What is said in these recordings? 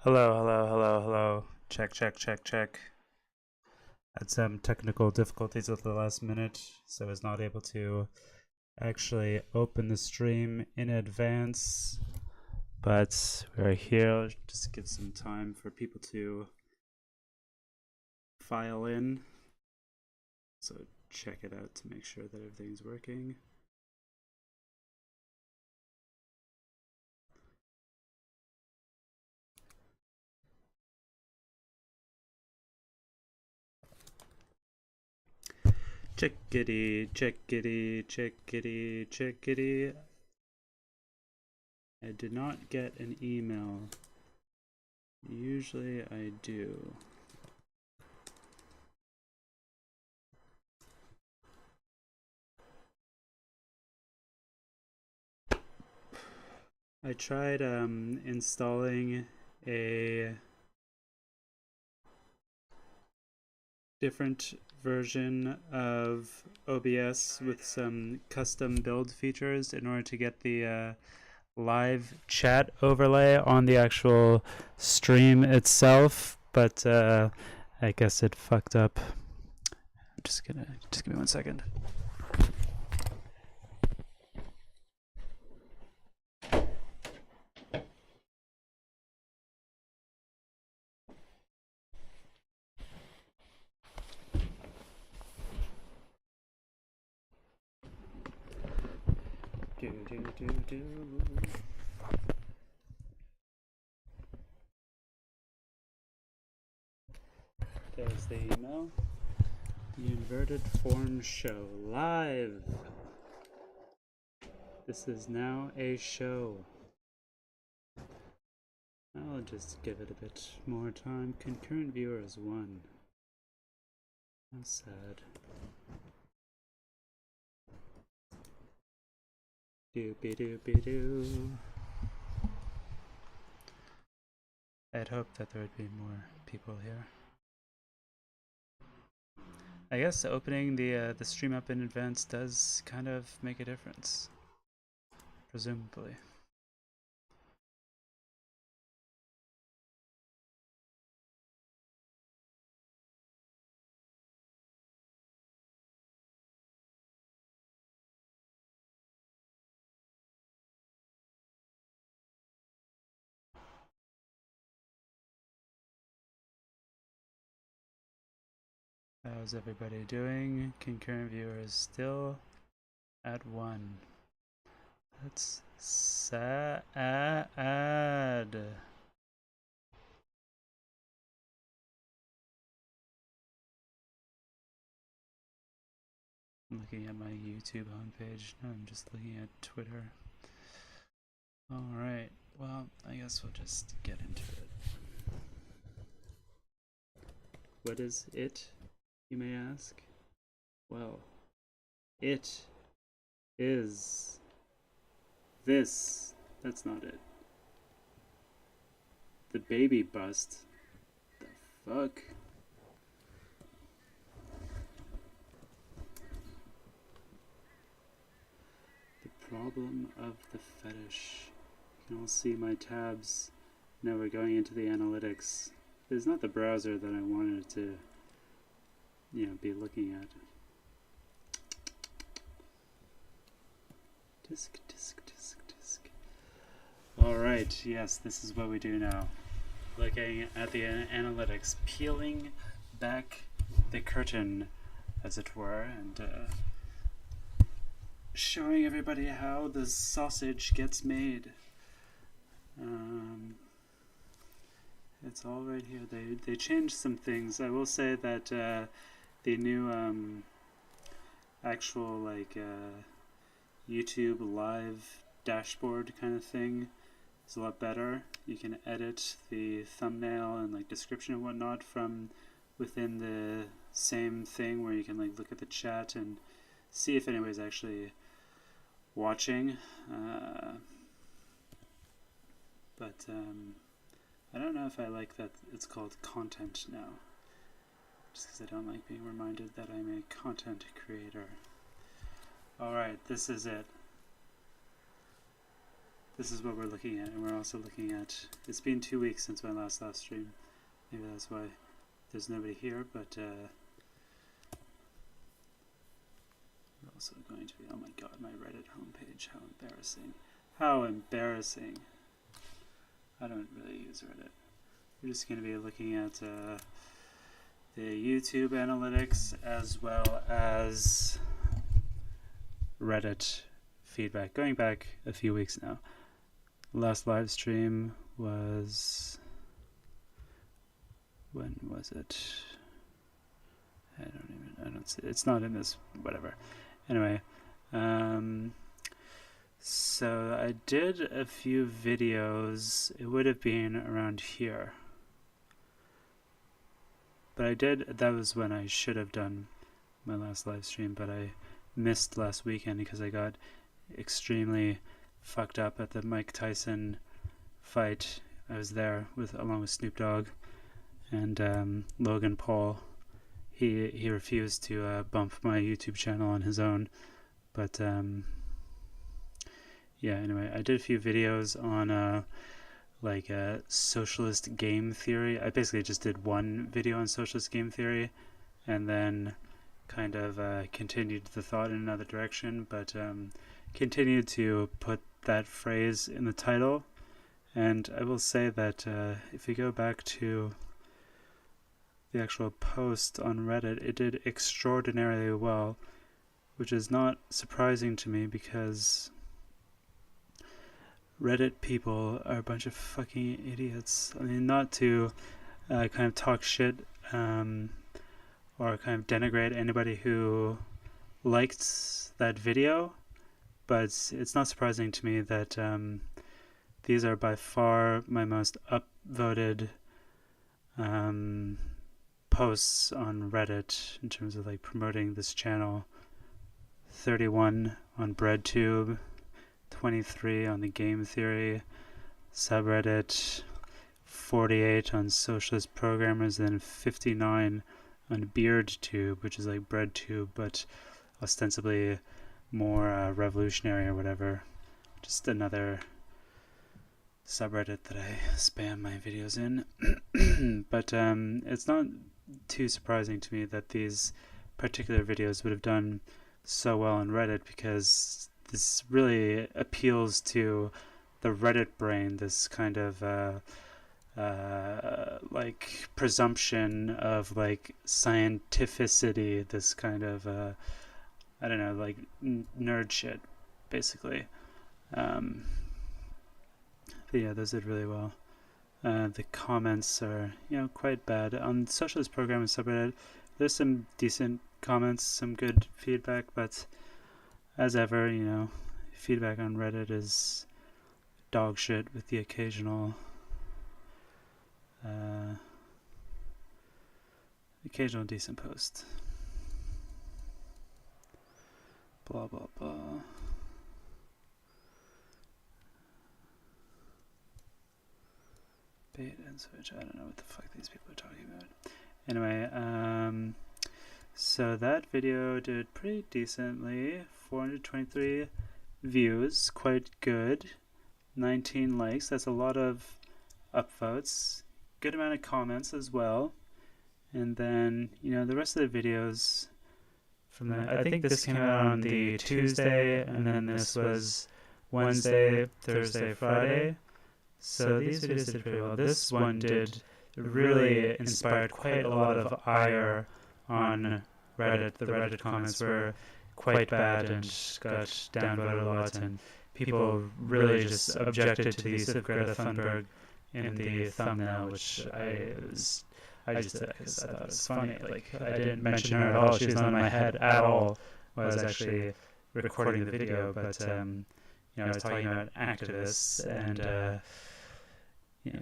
Hello, hello, hello, hello. Check, check, check, check. Had some technical difficulties at the last minute, so I was not able to actually open the stream in advance. But we're here just to give some time for people to file in. So check it out to make sure that everything's working. Checkity, checkity, checkity, checkity. I did not get an email. Usually I do. I tried installing a different version of OBS with some custom build features in order to get the live chat overlay on the actual stream itself, but I guess it fucked up. Just give me 1 second. There's the email. The Inverted Form Show live. This is now a show. I'll just give it a bit more time. Concurrent viewers 1. That's sad. Doopy doopy doo. I'd hoped that there would be more people here. I guess opening the stream up in advance does kind of make a difference, presumably. How's everybody doing? Concurrent viewers still at 1. That's sad. I'm looking at my YouTube homepage. No, I'm just looking at Twitter. Alright, well, I guess we'll just get into it. What is it, you may ask? Well, it is this. That's not it. The baby bust. The fuck? The problem of the fetish. You can all see my tabs. Now we're going into the analytics. It's not the browser that I wanted to, be looking at. Disk. Alright, yes, this is what we do now. Looking at the analytics, peeling back the curtain, as it were, and showing everybody how the sausage gets made. It's all right here. They changed some things. I will say that the new actual YouTube live dashboard kind of thing is a lot better. You can edit the thumbnail and description and whatnot from within the same thing, where you can look at the chat and see if anybody's actually watching. But I don't know if I like that it's called content now, just because I don't like being reminded that I'm a content creator. Alright, this is it. this is what we're looking at, and we're also looking at, it's been 2 weeks since my last live stream. Maybe that's why there's nobody here, but we're also going to be, oh my god, my Reddit homepage, how embarrassing. How embarrassing. I don't really use Reddit. We're just going to be looking at the YouTube analytics as well as Reddit feedback, going back a few weeks now. Last live stream was, when was it? I don't see, it's not in this, whatever. Anyway, so I did a few videos, it would have been around here. But that was when I should have done my last live stream, but I missed last weekend because I got extremely fucked up at the Mike Tyson fight. I was there along with Snoop Dogg and Logan Paul. He refused to bump my YouTube channel on his own, but yeah. Anyway, I did a few videos on like socialist game theory. I basically just did one video on socialist game theory, and then kind of continued the thought in another direction, but continued to put that phrase in the title. And I will say that if you go back to the actual post on Reddit, it did extraordinarily well, which is not surprising to me because Reddit people are a bunch of fucking idiots. I mean, not to kind of talk shit or kind of denigrate anybody who liked that video, but it's not surprising to me that these are by far my most upvoted posts on Reddit in terms of like promoting this channel. 31 on BreadTube, 23 on the game theory subreddit, 48 on socialist programmers, then 59 on BeardTube, which is like BreadTube but ostensibly more revolutionary or whatever. Just another subreddit that I spam my videos in. But it's not too surprising to me that these particular videos would have done so well on Reddit, because this really appeals to the Reddit brain, this kind of like presumption of like scientificity, this kind of I don't know, like nerd shit basically. But yeah, those did really well. The comments are, quite bad on Socialist Programming subreddit. There's some decent comments, some good feedback, but as ever, feedback on Reddit is dog shit with the occasional decent post. Blah blah blah. Bait and switch. I don't know what the fuck these people are talking about. Anyway, so that video did pretty decently. 423 views, quite good. 19 likes. That's a lot of upvotes. Good amount of comments as well. And then, the rest of the videos from that. I think this came out on the Tuesday, and then this was Wednesday, Thursday, Friday. So these videos did pretty well. This one did really inspired quite a lot of ire on Reddit. The Reddit comments were quite bad and got downvoted a lot, and people really just objected to the use of Greta Thunberg in the thumbnail, which I just did because I thought it was funny. Like, I didn't mention her at all. She was not in my head at all while I was actually recording the video, but I was talking about activists, and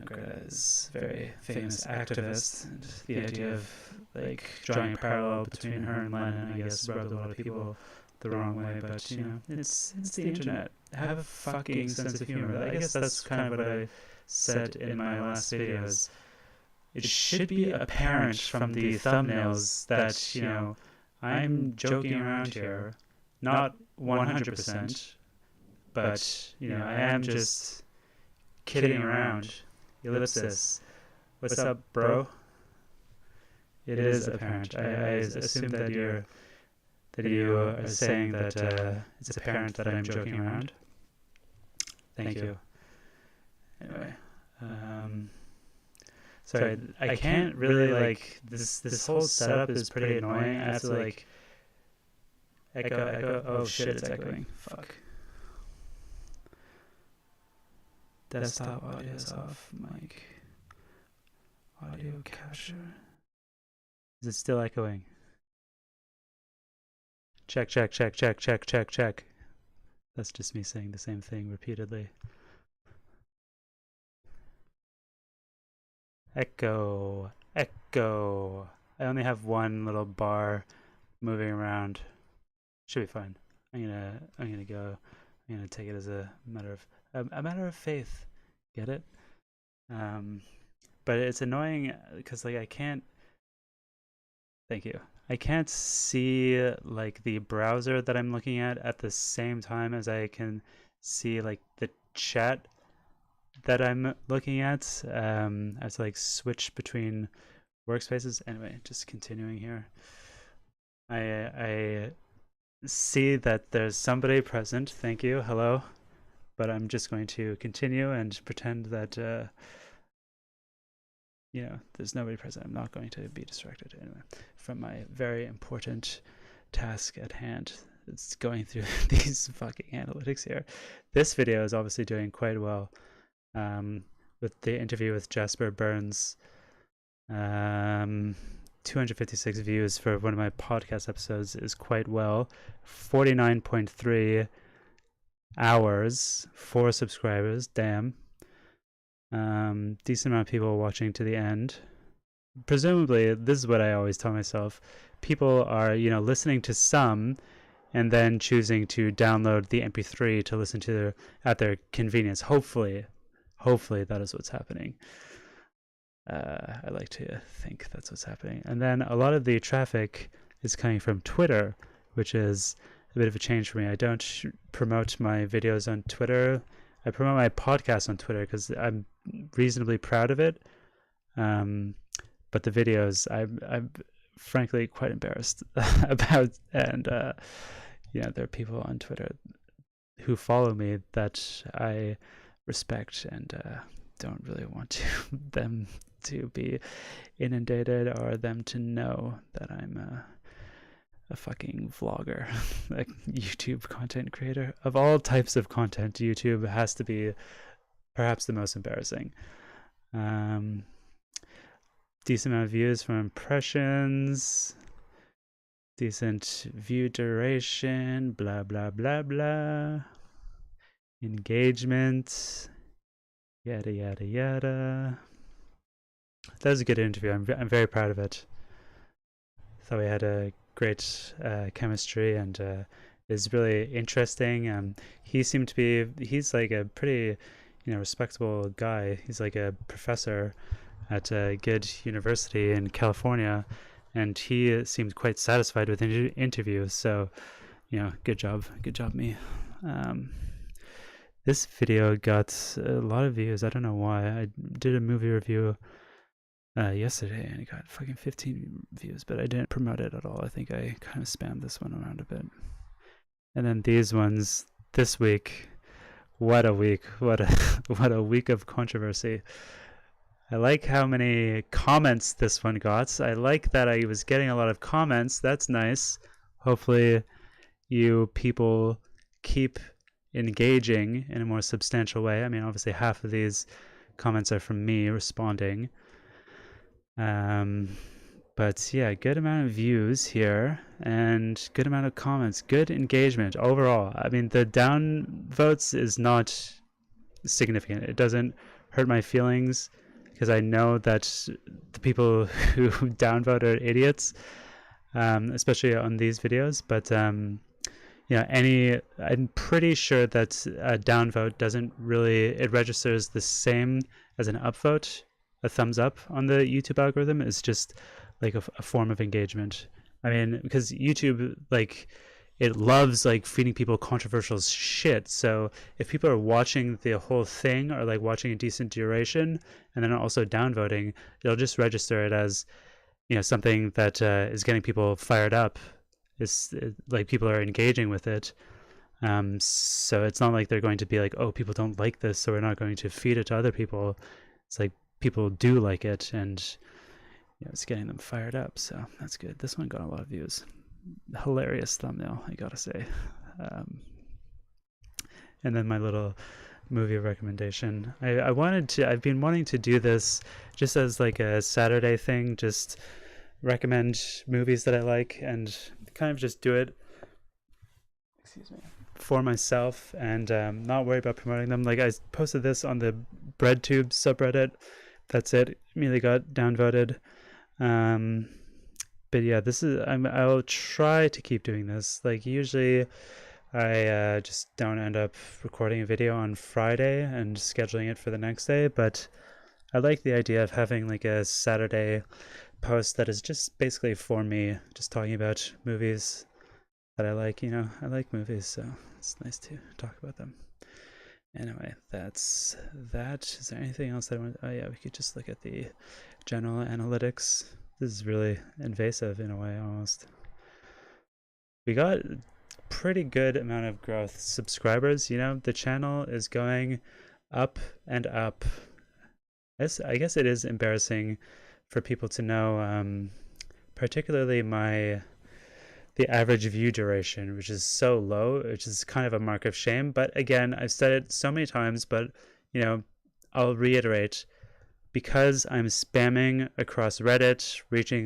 Greta is a very famous activist, and the idea of like drawing a parallel between her and Lenin, I guess, rubbed a lot of people the wrong way. But it's the internet. Have a fucking sense of humor. I guess that's kind of what I said in my last videos. It should be apparent from the thumbnails that I'm joking around here, not 100%, but I am just kidding around. Ellipsis. What's up, bro? It is apparent. I assume that you are saying that it's apparent that I'm joking around. Thank you. Anyway, sorry, I can't really this whole setup is pretty annoying. I have to echo. Oh shit, it's echoing. Fuck. Desktop audio is off. Mic. Audio capture. Is it still echoing? Check. That's just me saying the same thing repeatedly. Echo. I only have one little bar moving around. Should be fine. I'm gonna take it as a matter of faith. Get it? But it's annoying because I can't. Thank you. I can't see the browser that I'm looking at the same time as I can see the chat that I'm looking at. I have to switch between workspaces. Anyway, just continuing here. I see that there's somebody present. Thank you. Hello. But I'm just going to continue and pretend that there's nobody present. I'm not going to be distracted anyway from my very important task at hand. It's going through these fucking analytics here. This video is obviously doing quite well. With the interview with Jasper Burns, 256 views for one of my podcast episodes is quite well. 49.3 hours, 4 subscribers. Damn. Decent amount of people watching to the end. Presumably, this is what I always tell myself. People are, listening to some and then choosing to download the MP3 to listen to at their convenience. Hopefully that is what's happening. I like to think that's what's happening. And then a lot of the traffic is coming from Twitter, which is a bit of a change for me. I don't promote my videos on Twitter. I promote my podcast on Twitter because I'm reasonably proud of it. But the videos, I'm frankly quite embarrassed about. And, there are people on Twitter who follow me that I respect and don't really want them to be inundated or them to know that I'm a fucking vlogger, a YouTube content creator. Of all types of content, YouTube has to be perhaps the most embarrassing. Decent amount of views from impressions, decent view duration, blah blah blah, engagement, yada yada yada. That was a good interview. I'm very proud of it. Thought we had a great chemistry and is really interesting. He's a pretty respectable guy. He's a professor at a good university in California, and he seemed quite satisfied with the interview. So good job me. This video got a lot of views. I don't know why. I did a movie review yesterday and it got fucking 15 views, but I didn't promote it at all. I think I kind of spammed this one around a bit. And then these ones this week. What a week. What a week of controversy. I like how many comments this one got. I like that I was getting a lot of comments. That's nice. Hopefully you people keep engaging in a more substantial way. I mean, obviously half of these comments are from me responding. But yeah, good amount of views here and good amount of comments, good engagement overall. I mean, the down votes is not significant. It doesn't hurt my feelings because I know that the people who downvote are idiots, especially on these videos. But I'm pretty sure that a downvote doesn't really, it registers the same as an upvote. A thumbs up on the YouTube algorithm is just a form of engagement. I mean, because YouTube, it loves like feeding people controversial shit. So if people are watching the whole thing or like watching a decent duration and then also downvoting, it'll just register it as, you know, something that is getting people fired up. Like people are engaging with it. So it's not like they're going to be like, oh, people don't like this, so we're not going to feed it to other people. It's like people do like it, and you know, it's getting them fired up. So that's good. This one got a lot of views. Hilarious thumbnail, I gotta say. And then my little movie recommendation. I've been wanting to do this just as like a Saturday thing, just recommend movies that I like and kind of just do it, excuse me, for myself and not worry about promoting them. Like I posted this on the BreadTube subreddit. That's it. Immediately got downvoted. But yeah, I'll try to keep doing this. Like usually I just don't end up recording a video on Friday and scheduling it for the next day, but I like the idea of having like a Saturday post that is just basically for me, just talking about movies that I like. You know, I like movies, so it's nice to talk about them. Anyway, that's that. Is there anything else that I want? Oh yeah, we could just look at the general analytics. This is really invasive in a way, almost. We got pretty good amount of growth. Subscribers, you know, the channel is going up and up. I guess it is embarrassing for people to know, particularly the average view duration, which is so low, which is kind of a mark of shame. But again, I've said it so many times, but you know, I'll reiterate, because I'm spamming across Reddit, reaching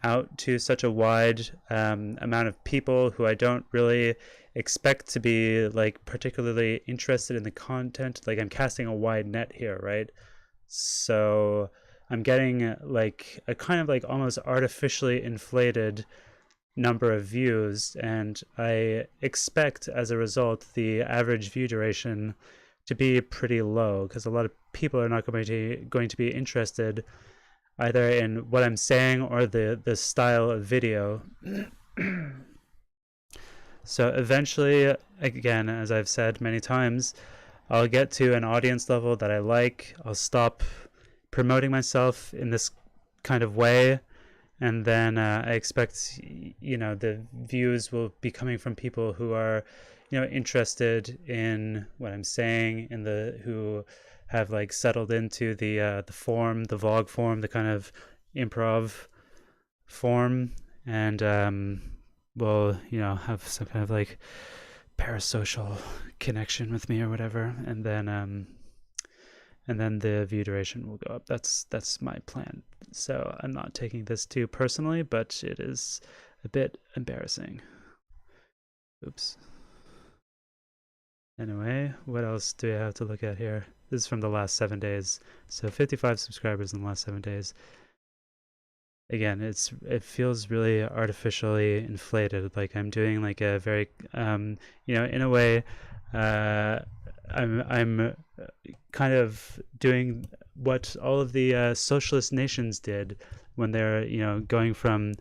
out to such a wide amount of people who I don't really expect to be like particularly interested in the content. Like I'm casting a wide net here, right? So I'm getting like a kind of like almost artificially inflated number of views, and I expect as a result the average view duration to be pretty low, because a lot of people are not going to be interested either in what I'm saying or the style of video. So eventually, again, as I've said many times, I'll get to an audience level that I like. I'll stop promoting myself in this kind of way, and then I expect, you know, the views will be coming from people who are, you know, interested in what I'm saying, in who have like settled into the form, the vlog form, the kind of improv form, and will, you know, have some kind of like parasocial connection with me or whatever, and then the view duration will go up. That's my plan. So I'm not taking this too personally, but it is a bit embarrassing. Oops. Anyway, what else do I have to look at here? This is from the last 7 days. So 55 subscribers in the last 7 days. Again, it feels really artificially inflated. Like I'm doing like a very you know, in a way, I'm kind of doing what all of the socialist nations did when they're, you know, going from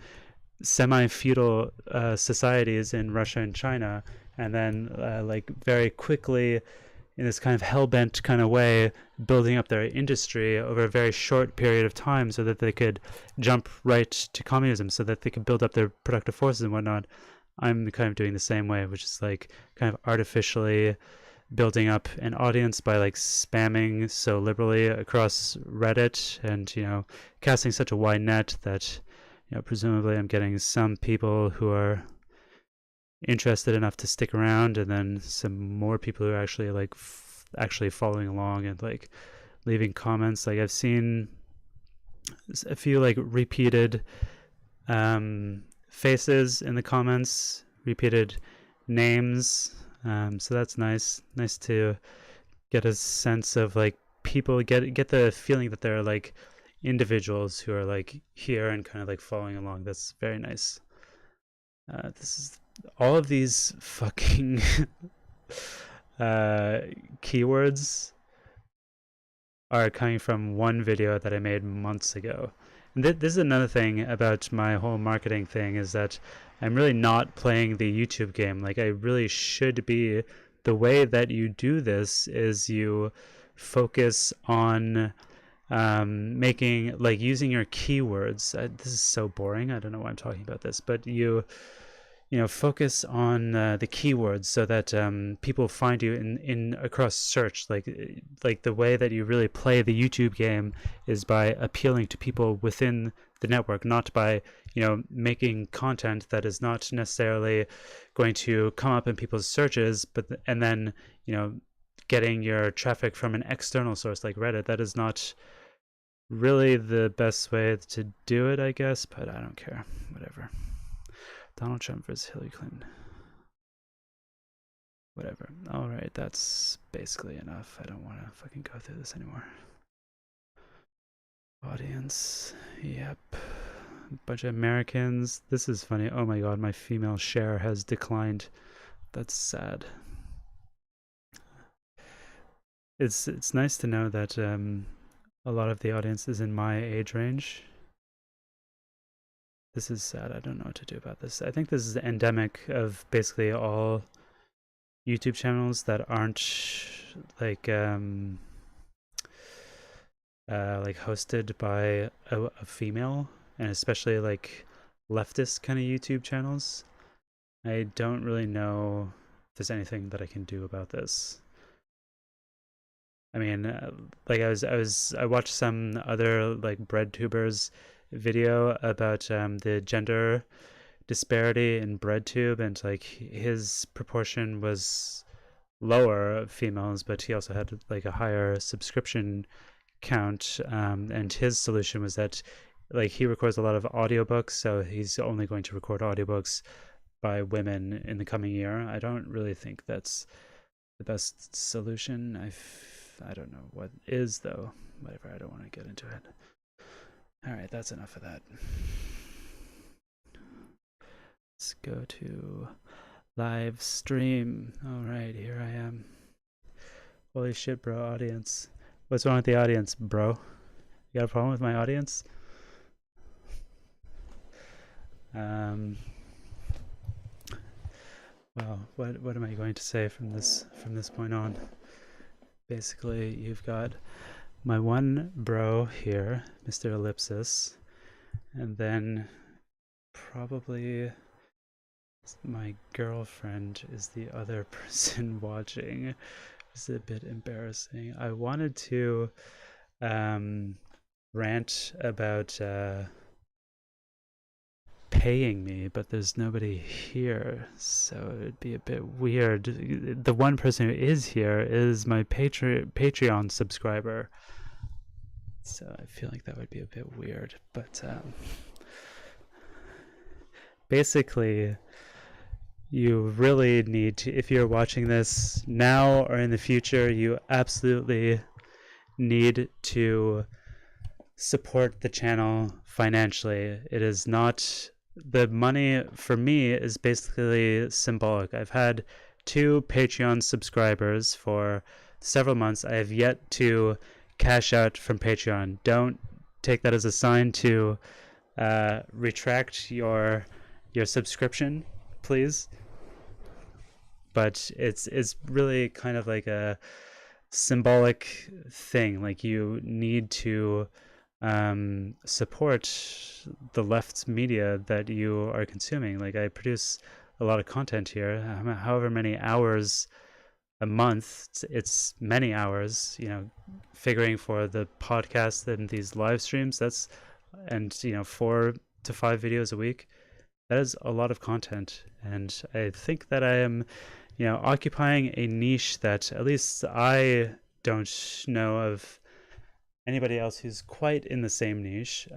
semi-feudal societies in Russia and China, and then like very quickly, in this kind of hell-bent kind of way, building up their industry over a very short period of time so that they could jump right to communism, so that they could build up their productive forces and whatnot. I'm kind of doing the same way, which is like kind of artificially building up an audience by like spamming so liberally across Reddit, and, you know, casting such a wide net that, you know, presumably I'm getting some people who are interested enough to stick around, and then some more people who are actually like actually following along and like leaving comments. Like I've seen a few like repeated faces in the comments, repeated names, so that's nice to get a sense of like people, get the feeling that they're like individuals who are like here and kind of like following along. That's very nice. This is all of these fucking keywords are coming from one video that I made months ago. And this is another thing about my whole marketing thing, is that I'm really not playing the YouTube game. Like, I really should be. The way that you do this is you focus on making, like, using your keywords. This is so boring. I don't know why I'm talking about this, but focus on the keywords so that people find you in across search. Like the way that you really play the YouTube game is by appealing to people within the network, not by making content that is not necessarily going to come up in people's searches, and then getting your traffic from an external source like Reddit. That is not really the best way to do it, I guess, but I don't care. Whatever. Donald Trump versus Hillary Clinton. Whatever. All right, that's basically enough. I don't want to fucking go through this anymore. Audience. Yep. Bunch of Americans. This is funny. Oh my god, my female share has declined. That's sad. It's nice to know that a lot of the audience is in my age range. This is sad. I don't know what to do about this. I think this is endemic of basically all YouTube channels that aren't like hosted by a female, and especially like leftist kind of YouTube channels. I don't really know if there's anything that I can do about this. I mean, I watched some other like bread tubers video about the gender disparity in BreadTube, and like his proportion was lower of females, but he also had like a higher subscription count, and his solution was that like he records a lot of audiobooks, so he's only going to record audiobooks by women in the coming year. I don't really think that's the best solution. I don't know what is, though. Whatever, I don't want to get into it. All right, that's enough of that. Let's go to live stream. All right, here I am. Holy shit, bro, audience. What's wrong with the audience, bro? You got a problem with my audience? Well, what am I going to say from this point on? Basically, you've got my one bro here, Mr. Ellipsis, and then probably my girlfriend is the other person watching. It's a bit embarrassing. I wanted to rant about paying me, but there's nobody here, so it'd be a bit weird. The one person who is here is my Patreon subscriber, so I feel like that would be a bit weird. But basically, you really need to, if you're watching this now or in the future, you absolutely need to support the channel financially. It is not, the money for me is basically symbolic. I've had 2 Patreon subscribers for several months. I have yet to cash out from Patreon. Don't take that as a sign to retract your subscription, please. But it's really kind of like a symbolic thing. Like, you need to support the left's media that you are consuming. Like, I produce a lot of content here, however many hours a month. It's many hours, figuring for the podcast and these live streams. And 4 to 5 videos a week. That is a lot of content, and I think that I am occupying a niche that at least I don't know of anybody else who's quite in the same niche.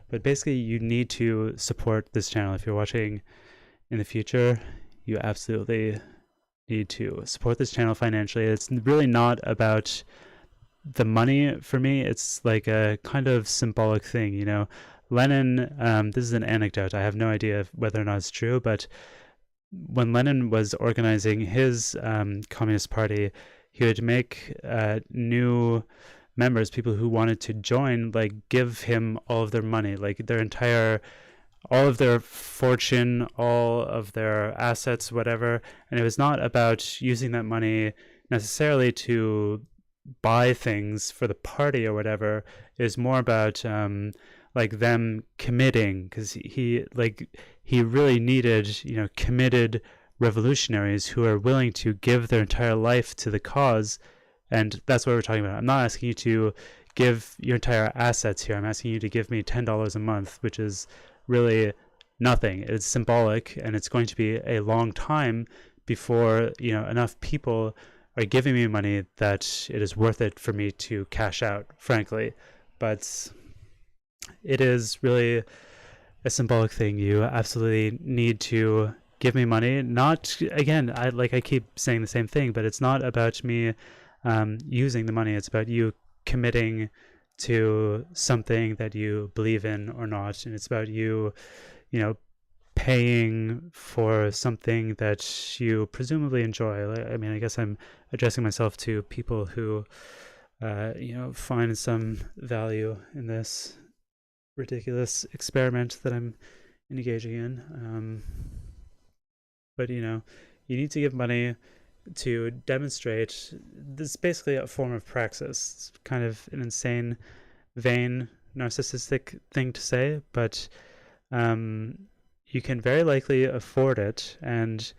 But basically, you need to support this channel. If you're watching in the future, you absolutely need to support this channel financially. It's really not about the money for me. It's like a kind of symbolic thing, Lenin, this is an anecdote. I have no idea whether or not it's true, but when Lenin was organizing his Communist Party, he would make new members, people who wanted to join, like give him all of their money, like their entire all of their fortune, all of their assets, whatever. And it was not about using that money necessarily to buy things for the party or whatever. It was more about like them committing, because he really needed, you know, committed revolutionaries who are willing to give their entire life to the cause. And that's what we're talking about. I'm not asking you to give your entire assets here. I'm asking you to give me $10 a month, which is really nothing. It's symbolic, and it's going to be a long time before, you know, enough people are giving me money that it is worth it for me to cash out, frankly. But it is really a symbolic thing. You absolutely need to give me money. Not, again, I keep saying the same thing, but it's not about me using the money. It's about you committing to something that you believe in or not, and it's about you, you know, paying for something that you presumably enjoy. I mean, I guess I'm addressing myself to people who, you know, find some value in this ridiculous experiment that I'm engaging in. But, you know, you need to give money to demonstrate. This is basically a form of praxis. It's kind of an insane, vain, narcissistic thing to say, but you can very likely afford it. And,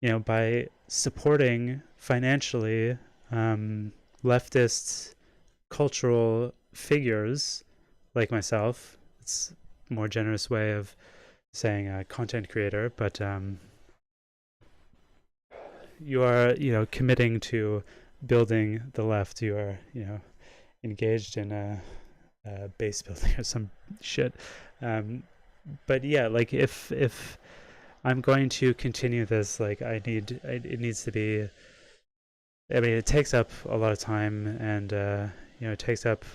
you know, by supporting financially leftist cultural figures like myself, it's a more generous way of saying a content creator, but you are, you know, committing to building the left. You are, you know, engaged in a base building or some shit. But yeah, like if I'm going to continue this, like it needs to be. I mean, it takes up a lot of time, and you know, it takes up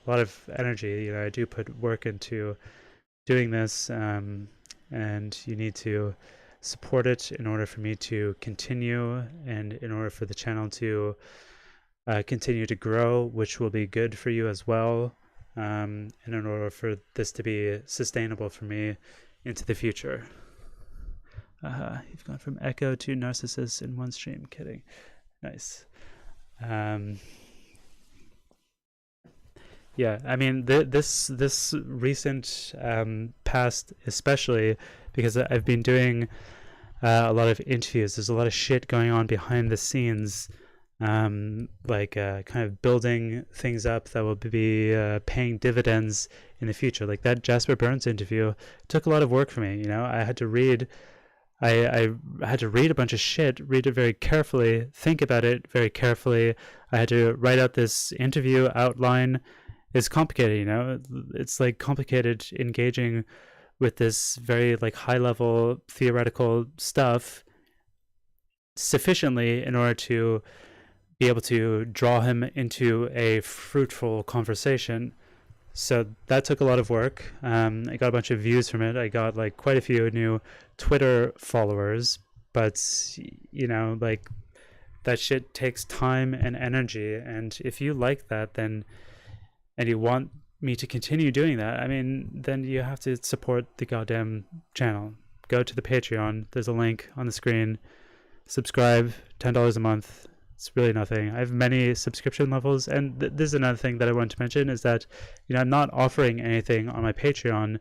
a lot of energy. You know, I do put work into doing this, and you need to support it in order for me to continue, and in order for the channel to continue to grow, which will be good for you as well, and in order for this to be sustainable for me into the future. You've gone from echo to narcissist in one stream. Kidding. Nice. Yeah, I mean, this recent past, especially because I've been doing a lot of interviews. There's a lot of shit going on behind the scenes, kind of building things up that will be paying dividends in the future. Like that Jasper Burns interview took a lot of work for me. You know, I had to read. I had to read a bunch of shit, read it very carefully, think about it very carefully. I had to write out this interview outline. It's complicated, you know. It's like complicated engaging with this very like high level theoretical stuff sufficiently in order to be able to draw him into a fruitful conversation. So that took a lot of work. I got a bunch of views from it. I got like quite a few new Twitter followers, but you know, like that shit takes time and energy. And if you like that, then, and you want me to continue doing that, I mean, then you have to support the goddamn channel. Go to the Patreon. There's a link on the screen. Subscribe, $10 a month. It's really nothing. I have many subscription levels, and this is another thing that I want to mention is that, you know, I'm not offering anything on my Patreon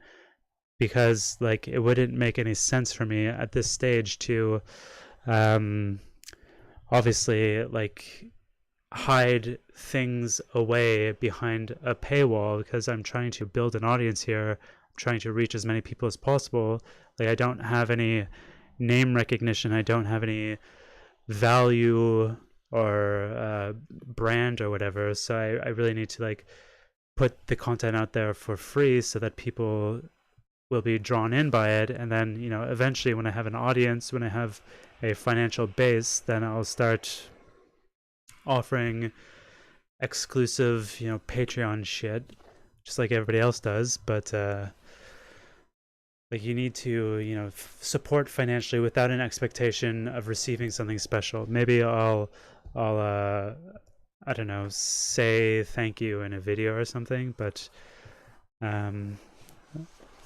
because like it wouldn't make any sense for me at this stage to obviously like hide things away behind a paywall, because I'm trying to build an audience here. I'm trying to reach as many people as possible. Like I don't have any name recognition. I don't have any value or brand or whatever. So I really need to like put the content out there for free so that people will be drawn in by it. And then, you know, eventually when I have an audience, when I have a financial base, then I'll start offering exclusive, you know, Patreon shit, just like everybody else does. But like you need to, you know, support financially without an expectation of receiving something special. Maybe I'll I don't know, say thank you in a video or something, but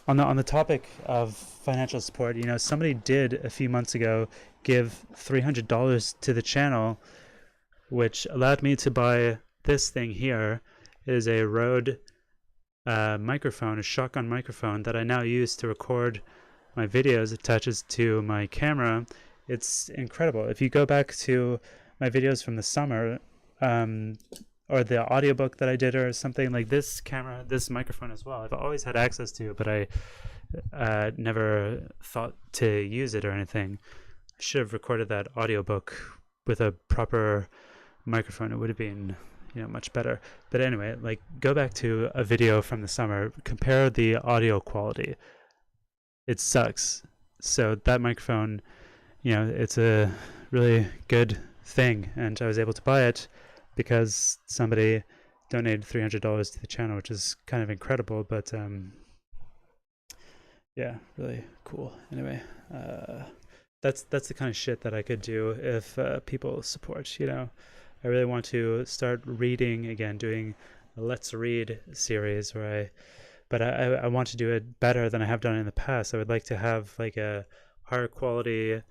On the topic of financial support, somebody did a few months ago give $300 to the channel, which allowed me to buy this thing here. It is a Rode microphone, a shotgun microphone that I now use to record my videos. It attaches to my camera. It's incredible. If you go back to my videos from the summer, or the audiobook that I did or something, like this camera, this microphone as well, I've always had access to, but I never thought to use it or anything. I should have recorded that audiobook with a proper microphone. It would have been much better. But anyway, like, go back to a video from the summer, compare the audio quality. It sucks. So that microphone, it's a really good thing, and I was able to buy it because somebody donated $300 to the channel, which is kind of incredible. But yeah, really cool. Anyway, that's the kind of shit that I could do if people support. I really want to start reading again, doing a Let's Read series but I want to do it better than I have done in the past. I would like to have like a higher quality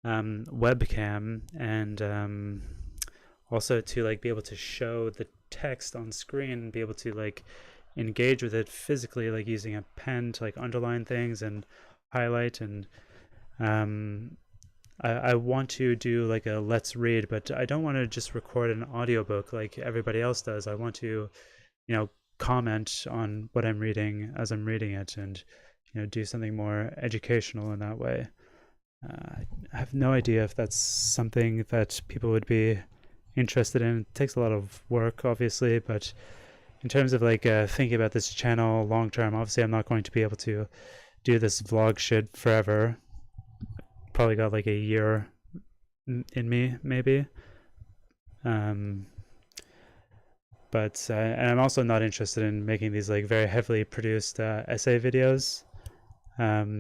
webcam, and also to like be able to show the text on screen and be able to like engage with it physically, like using a pen to like underline things and highlight. And I want to do like a Let's Read, but I don't want to just record an audiobook like everybody else does. I want to comment on what I'm reading as I'm reading it, and do something more educational in that way. I have no idea if that's something that people would be interested in. It takes a lot of work, obviously, but in terms of like thinking about this channel long term, obviously I'm not going to be able to do this vlog shit forever. Probably got like a year in me, maybe. But and I'm also not interested in making these like very heavily produced essay videos.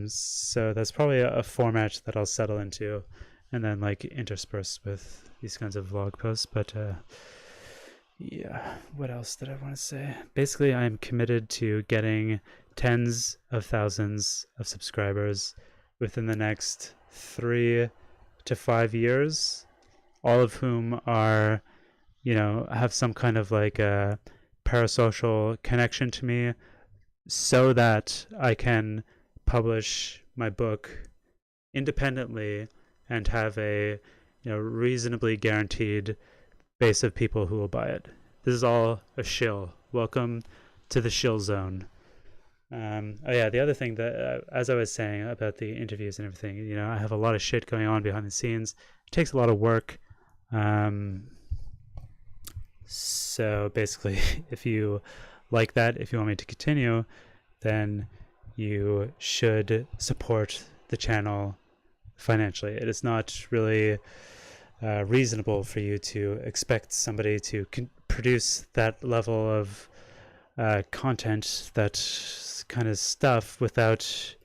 So that's probably a format that I'll settle into, and then like intersperse with these kinds of vlog posts. But yeah, what else did I want to say? Basically, I'm committed to getting tens of thousands of subscribers within the next 3 to 5 years, all of whom are have some kind of like a parasocial connection to me, so that I can publish my book independently and have a reasonably guaranteed base of people who will buy it. This is all a shill. Welcome to the shill zone. Oh yeah, the other thing that as I was saying about the interviews and everything, I have a lot of shit going on behind the scenes. It takes a lot of work. So basically, if you like that, if you want me to continue, then you should support the channel financially. It is not really reasonable for you to expect somebody to produce that level of content, that kind of stuff, without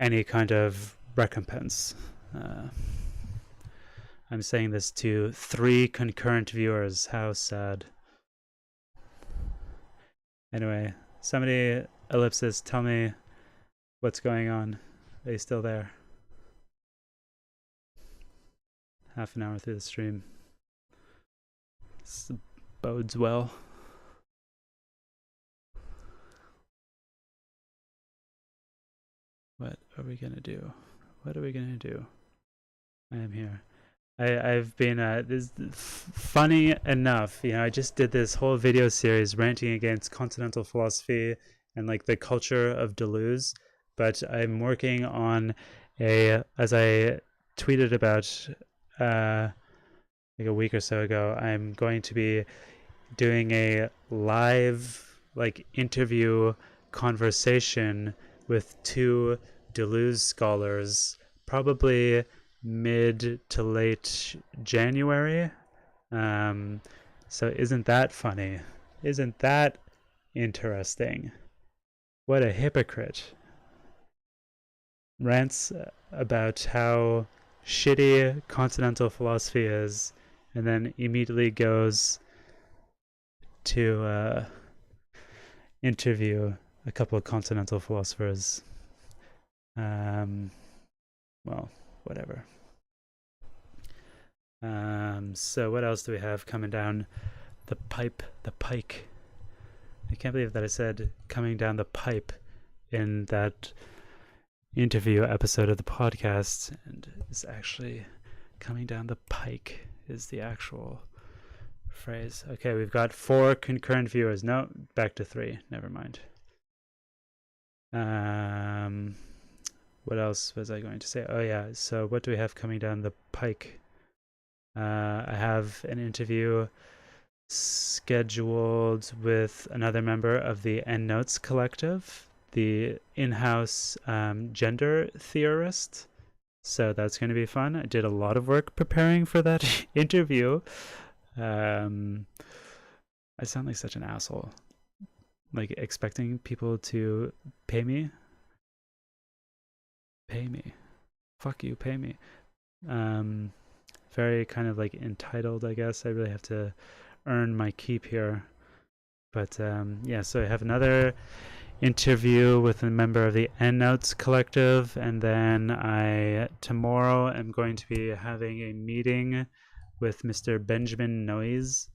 any kind of recompense. I'm saying this to 3 concurrent viewers. How sad. Anyway, somebody, Ellipsis, tell me what's going on. Are you still there? Half an hour through the stream. This bodes well. What are we gonna do? What are we gonna do? I am here. I've been this funny enough, I just did this whole video series ranting against continental philosophy and like the culture of Deleuze, but I'm working on as I tweeted about like a week or so ago, I'm going to be doing a live like interview conversation with 2 Deleuze scholars, probably mid to late January. So isn't that funny? Isn't that interesting? What a hypocrite. Rants about how shitty continental philosophy is, and then immediately goes to interview a couple of continental philosophers. Well, whatever. So what else do we have coming down the pipe? The pike. I can't believe that I said coming down the pipe in that interview episode of the podcast, and it's actually coming down the pike is the actual phrase. Okay, we've got 4 concurrent viewers. No, back to 3. Never mind. What else was I going to say? Oh yeah, so what do we have coming down the pike? I have an interview scheduled with another member of the EndNotes Collective, the in-house gender theorist. So that's going to be fun. I did a lot of work preparing for that interview. I sound like such an asshole. Like expecting people to pay me. Pay me. Fuck you, pay me. Very kind of like entitled, I guess. I really have to earn my keep here. But yeah, so I have another interview with a member of the EndNotes Collective, and then tomorrow am going to be having a meeting with Mr. Benjamin Noyes.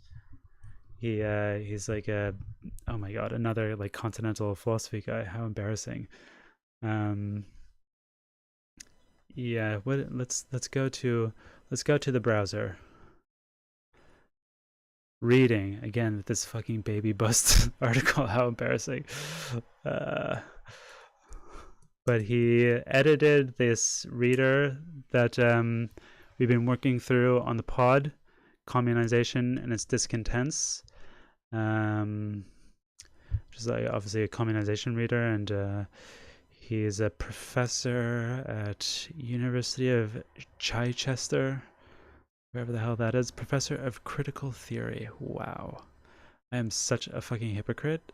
He's like oh my god, another like continental philosophy guy. How embarrassing. Yeah, let's go to the browser. Reading again with this fucking baby bust article. How embarrassing. But he edited this reader that we've been working through on the pod, Communization and Its Discontents, which is like obviously a communization reader, and he's a professor at University of Chichester, wherever the hell that is. Professor of Critical Theory. Wow. I am such a fucking hypocrite.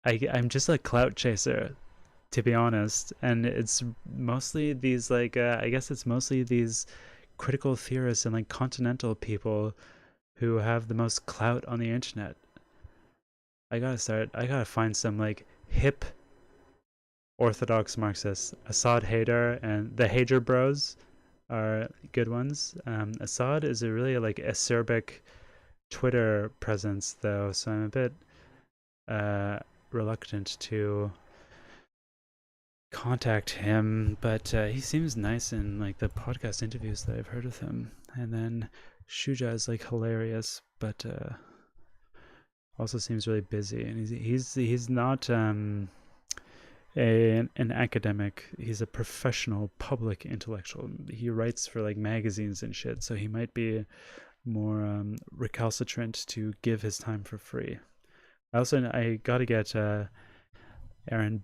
I'm just a clout chaser, to be honest. And it's mostly these like, I guess it's mostly these critical theorists and like continental people who have the most clout on the internet. I gotta find some like hip orthodox Marxists. Assad Haider and the Haider Bros are good ones. Assad is a really like acerbic Twitter presence though, so I'm a bit reluctant to contact him, but he seems nice in like the podcast interviews that I've heard of him. And then Shuja is like hilarious, but also seems really busy, and he's not an academic. He's a professional public intellectual. He writes for like magazines and shit, so he might be more recalcitrant to give his time for free. I gotta get Aaron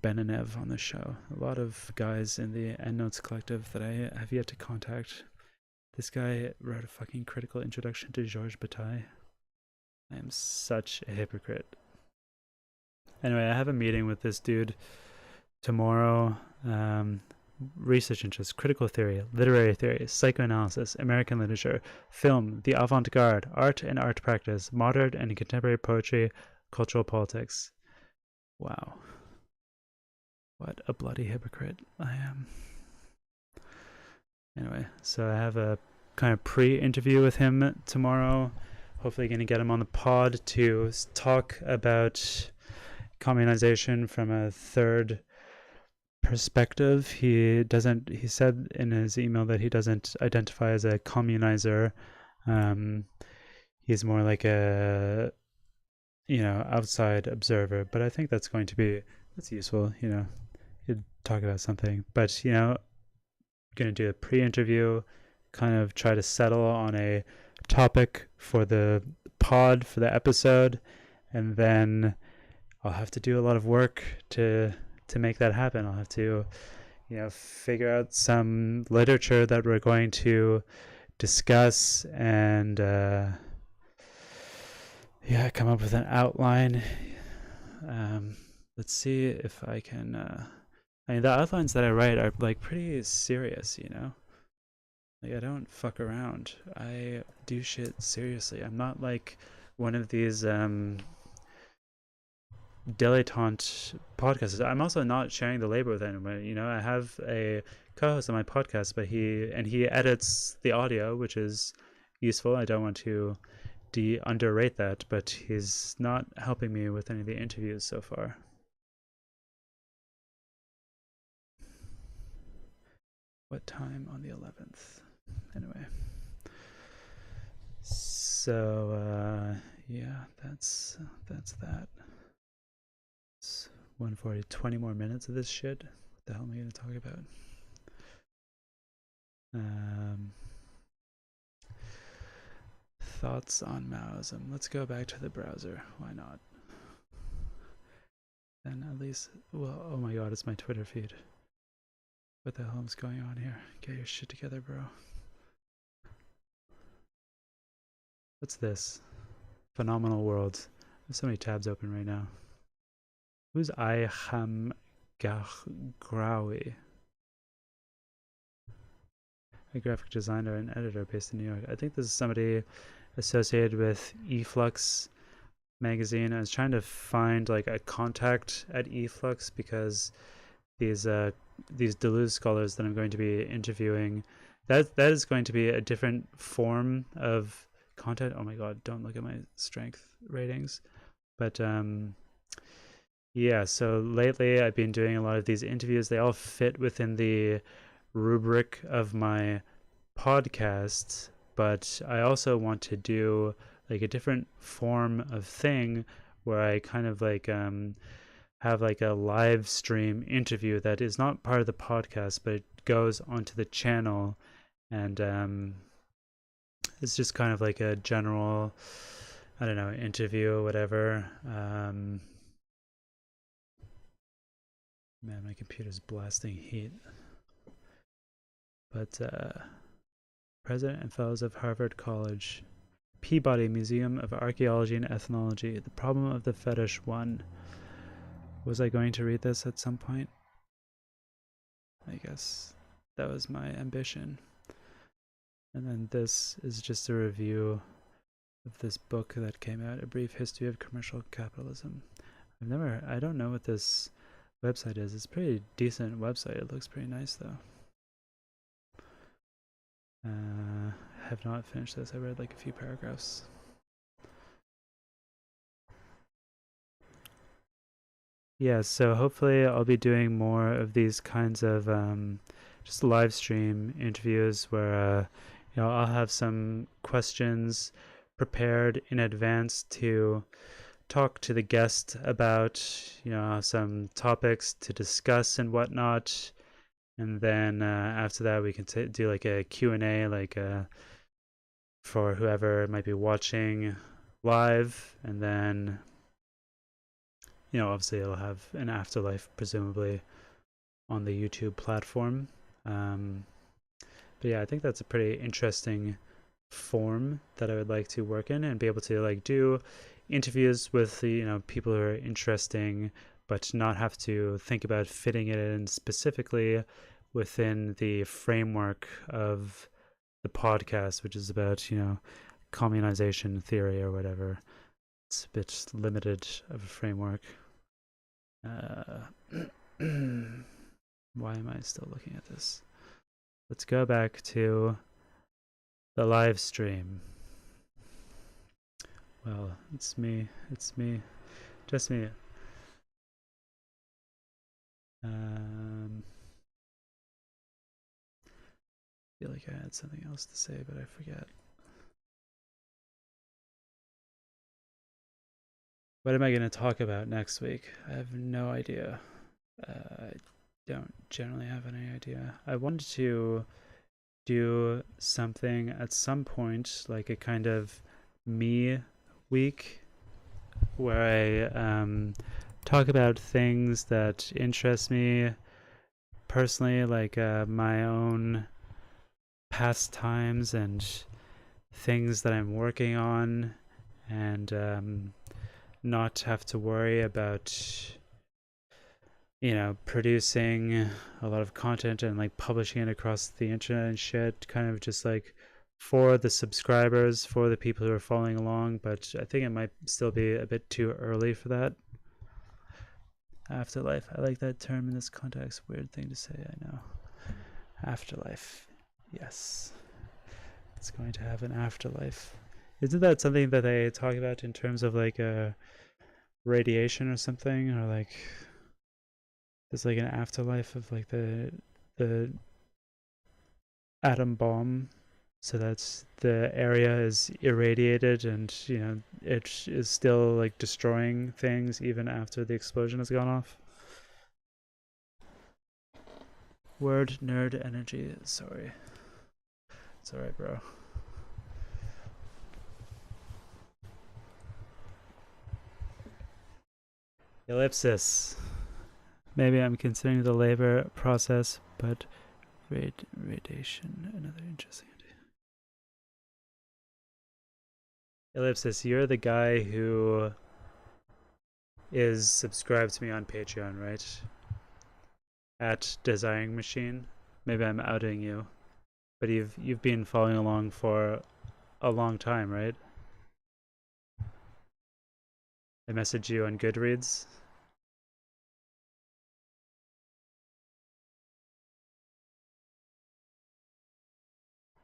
Benenev on the show. A lot of guys in the EndNotes Collective that I have yet to contact. This guy wrote a fucking critical introduction to Georges Bataille. I am such a hypocrite. Anyway, I have a meeting with this dude tomorrow. Research interests: critical theory, literary theory, psychoanalysis, American literature, film, the avant-garde, art and art practice, modern and contemporary poetry, cultural politics. Wow. What a bloody hypocrite I am. Anyway, so I have a kind of pre-interview with him tomorrow. Hopefully going to get him on the pod to talk about communization from a third perspective. He said in his email that he doesn't identify as a communizer. He's more like a outside observer, but I think that's useful. He'd talk about something, but going to do a pre-interview, kind of try to settle on a topic for the pod, for the episode, and then I'll have to do a lot of work to make that happen. I'll have to figure out some literature that we're going to discuss, and come up with an outline. Let's see if I can the outlines that I write are like pretty serious, like I don't fuck around. I do shit seriously. I'm not like one of these dilettante podcasters. I'm also not sharing the labor with anyone. You know, I have a co-host on my podcast, but he edits the audio, which is useful. I don't want to underrate that, but he's not helping me with any of the interviews so far. What time on the 11th? Anyway. So yeah, that's that. It's 1:40. 20 more minutes of this shit. What the hell am I gonna talk about? Thoughts on Maoism. Let's go back to the browser. Why not? Then at least, well, oh my god, it's my Twitter feed. What the hell is going on here? Get your shit together, bro. What's this? Phenomenal World. There's so many tabs open right now. Who's Ayham Grawi? A graphic designer and editor based in New York. I think this is somebody associated with eFlux magazine. I was trying to find like a contact at eFlux because these Deleuze scholars that I'm going to be interviewing, that is going to be a different form of content. Oh my god, don't look at my strength ratings. But yeah, so lately I've been doing a lot of these interviews. They all fit within the rubric of my podcast, but I also want to do like a different form of thing where I kind of like have like a live stream interview that is not part of the podcast, but it goes onto the channel, and it's just kind of like a general, I don't know, interview or whatever. Man, my computer's blasting heat. But President and Fellows of Harvard College, Peabody Museum of Archaeology and Ethnology, The Problem of the Fetish 1. Was I going to read this at some point? I guess that was my ambition. And then this is just a review of this book that came out, A Brief History of Commercial Capitalism. I don't know what this website is. It's a pretty decent website. It looks pretty nice though. Have not finished this. I read like a few paragraphs. Yeah, so hopefully I'll be doing more of these kinds of just live stream interviews where I'll have some questions prepared in advance to talk to the guest about some topics to discuss and whatnot, and then after that we can do like a Q&A, like for whoever might be watching live, and then obviously it'll have an afterlife presumably on the YouTube platform. But yeah, I think that's a pretty interesting form that I would like to work in and be able to like do interviews with the people who are interesting, but not have to think about fitting it in specifically within the framework of the podcast, which is about communization theory or whatever. It's a bit limited of a framework. Why am I still looking at this? Let's go back to the live stream. Well, it's me, just me. I feel like I had something else to say, but I forget. What am I going to talk about next week? I have no idea. I don't generally have any idea. I wanted to do something at some point, like a kind of me week, where I talk about things that interest me personally, like my own pastimes and things that I'm working on, and not have to worry about producing a lot of content and like publishing it across the internet and shit, kind of just like for the subscribers, for the people who are following along. But I think it might still be a bit too early for that. Afterlife. I like that term in this context. Weird thing to say, I know. Afterlife. Yes. It's going to have an afterlife. Isn't that something that they talk about in terms of like a radiation or something? Or like there's like an afterlife of like the atom bomb, so that's the area is irradiated and it is still like destroying things even after the explosion has gone off. Word nerd energy. Sorry, it's alright, bro. Ellipsis. Maybe I'm considering the labor process, but radiation, another interesting idea. Ellipsis, you're the guy who is subscribed to me on Patreon, right? At Desiring Machine. Maybe I'm outing you, but you've been following along for a long time, right? I messaged you on Goodreads.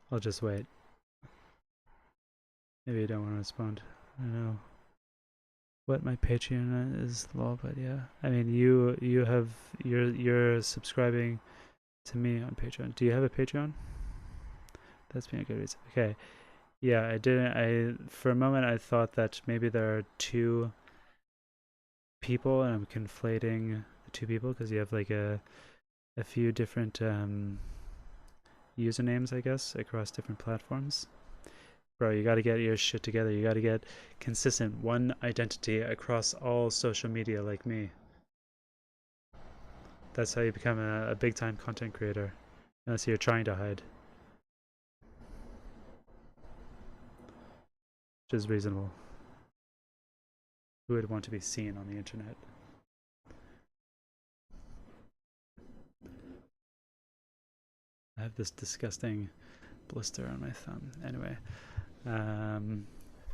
I'll just wait. Maybe you don't want to respond. I don't know what my Patreon is, lol, but yeah. I mean, you're subscribing to me on Patreon. Do you have a Patreon? That's been a good reason. Okay. Yeah, I didn't. For a moment, I thought that maybe there are two people, and I'm conflating the two people because you have like a few different usernames, I guess, across different platforms. Bro, you gotta get your shit together. You gotta get consistent, one identity across all social media like me. That's how you become a big time content creator. Unless you're trying to hide. Which is reasonable. Who would want to be seen on the internet? I have this disgusting blister on my thumb. Anyway,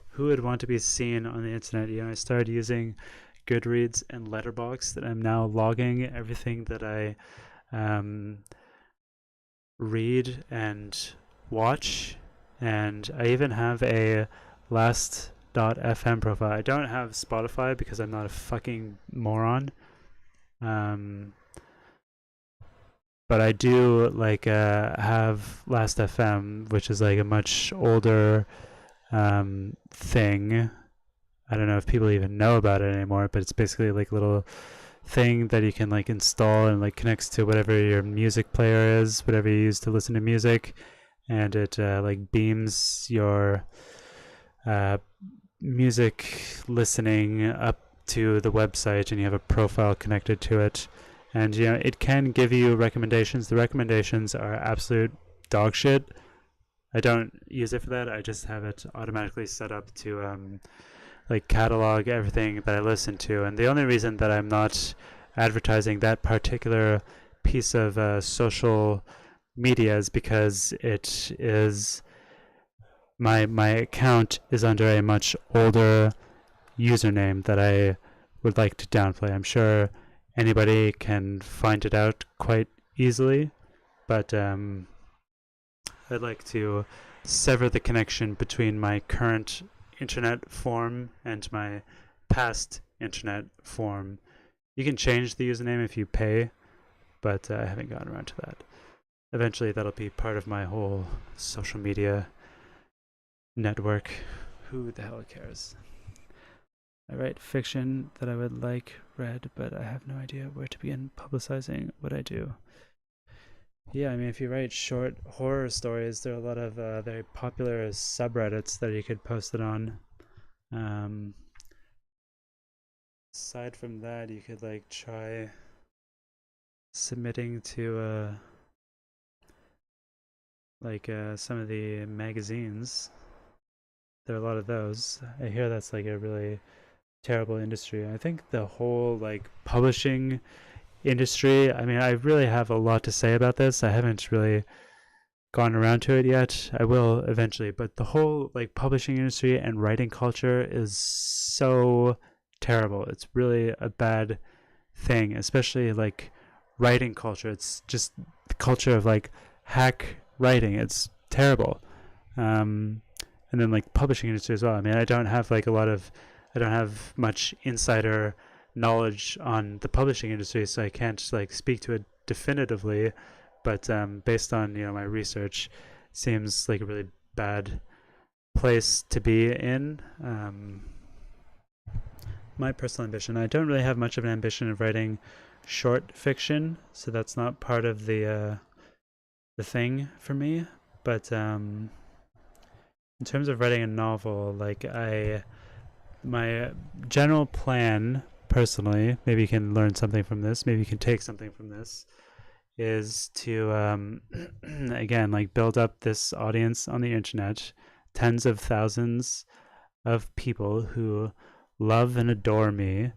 who would want to be seen on the internet? I started using Goodreads and Letterboxd, and I'm now logging everything that I read and watch, and I even have a Last.fm profile. I don't have Spotify because I'm not a fucking moron. But I do like have Last.fm, which is like a much older thing. I don't know if people even know about it anymore, but it's basically like a little thing that you can like install and like connects to whatever your music player is, whatever you use to listen to music, and it like beams your music listening up to the website, and you have a profile connected to it. And it can give you recommendations. The recommendations are absolute dog shit. I don't use it for that. I just have it automatically set up to like catalog everything that I listen to. And the only reason that I'm not advertising that particular piece of social media is because it is my account is under a much older username that I would like to downplay. I'm sure anybody can find it out quite easily, but I'd like to sever the connection between my current internet form and my past internet form. You can change the username if you pay, but I haven't gotten around to that. Eventually that'll be part of my whole social media network. Who the hell cares? I write fiction that I would like read, but I have no idea where to begin publicizing what I do. Yeah, I mean, if you write short horror stories, there are a lot of very popular subreddits that you could post it on. Aside from that, you could like try submitting to some of the magazines. There are a lot of those. I hear that's like a really terrible industry. I think the whole like publishing industry, I mean, I really have a lot to say about this. I haven't really gone around to it yet. I will eventually, but the whole like publishing industry and writing culture is so terrible. It's really a bad thing, especially like writing culture. It's just the culture of like hack writing. It's terrible. Um, and then like publishing industry as well. I mean, I don't have much insider knowledge on the publishing industry, so I can't like speak to it definitively. But based on my research, seems like a really bad place to be in. My personal ambition, I don't really have much of an ambition of writing short fiction, so that's not part of the thing for me. But in terms of writing a novel, like my general plan personally, maybe you can learn something from this, maybe you can take something from this, is to again like build up this audience on the internet, tens of thousands of people who love and adore me,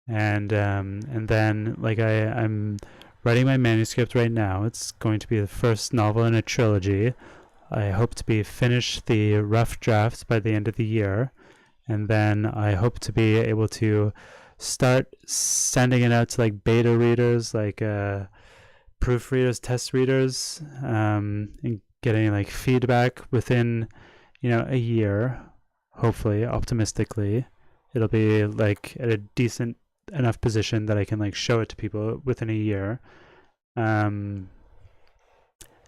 and then like I'm writing my manuscript right now. It's going to be the first novel in a trilogy. I hope to be finished the rough draft by the end of the year, and then I hope to be able to start sending it out to like beta readers, like proofreaders, test readers, and getting like feedback within a year. Hopefully, optimistically, it'll be like at a decent enough position that I can like show it to people within a year. And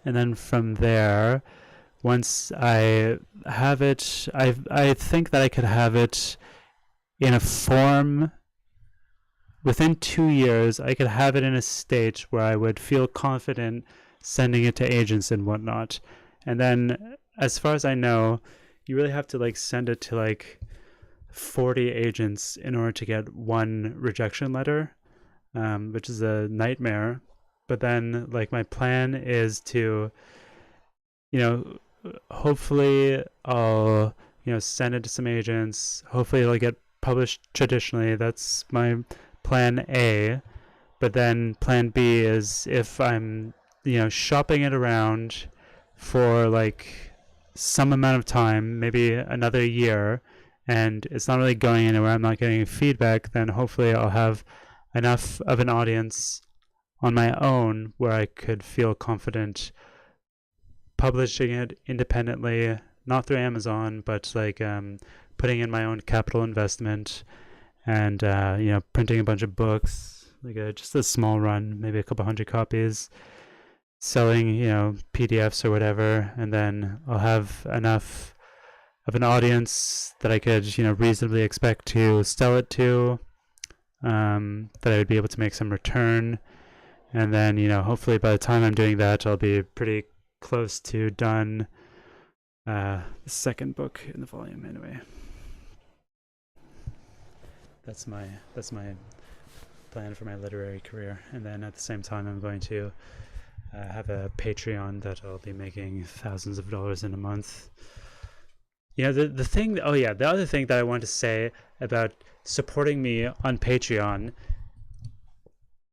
then from there, once I have it, I think that I could have it in a form within 2 years. I could have it in a state where I would feel confident sending it to agents and whatnot. And then, as far as I know, you really have to like send it to like 40 agents in order to get one rejection letter, which is a nightmare. But then like my plan is to, hopefully I'll, send it to some agents. Hopefully it'll get published traditionally. That's my plan A. But then plan B is if I'm, shopping it around for like some amount of time, maybe another year, and it's not really going anywhere, I'm not getting feedback, then hopefully I'll have enough of an audience on my own where I could feel confident publishing it independently, not through Amazon, but like putting in my own capital investment and printing a bunch of books, like just a small run, maybe a couple hundred copies, selling PDFs or whatever, and then I'll have enough of an audience that I could reasonably expect to sell it to, that I would be able to make some return, and then hopefully by the time I'm doing that, I'll be pretty close to done the second book in the volume. Anyway, that's my plan for my literary career. And then at the same time, I'm going to have a Patreon that I'll be making thousands of dollars in a month. The other thing that I want to say about supporting me on Patreon,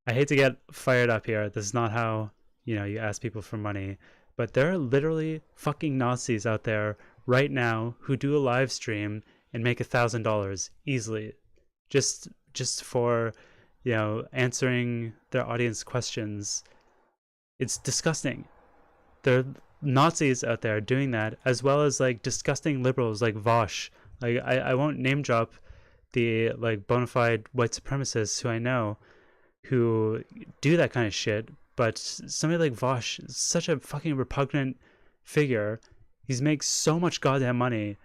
I hate to get fired up here. This is not how, you ask people for money, but there are literally fucking Nazis out there right now who do a live stream and make $1,000 easily, just for, answering their audience questions. It's disgusting. There are Nazis out there doing that, as well as like disgusting liberals like Vosh. Like I won't name drop the like bona fide white supremacists who I know who do that kind of shit, but somebody like Vosh is such a fucking repugnant figure. He's makes so much goddamn money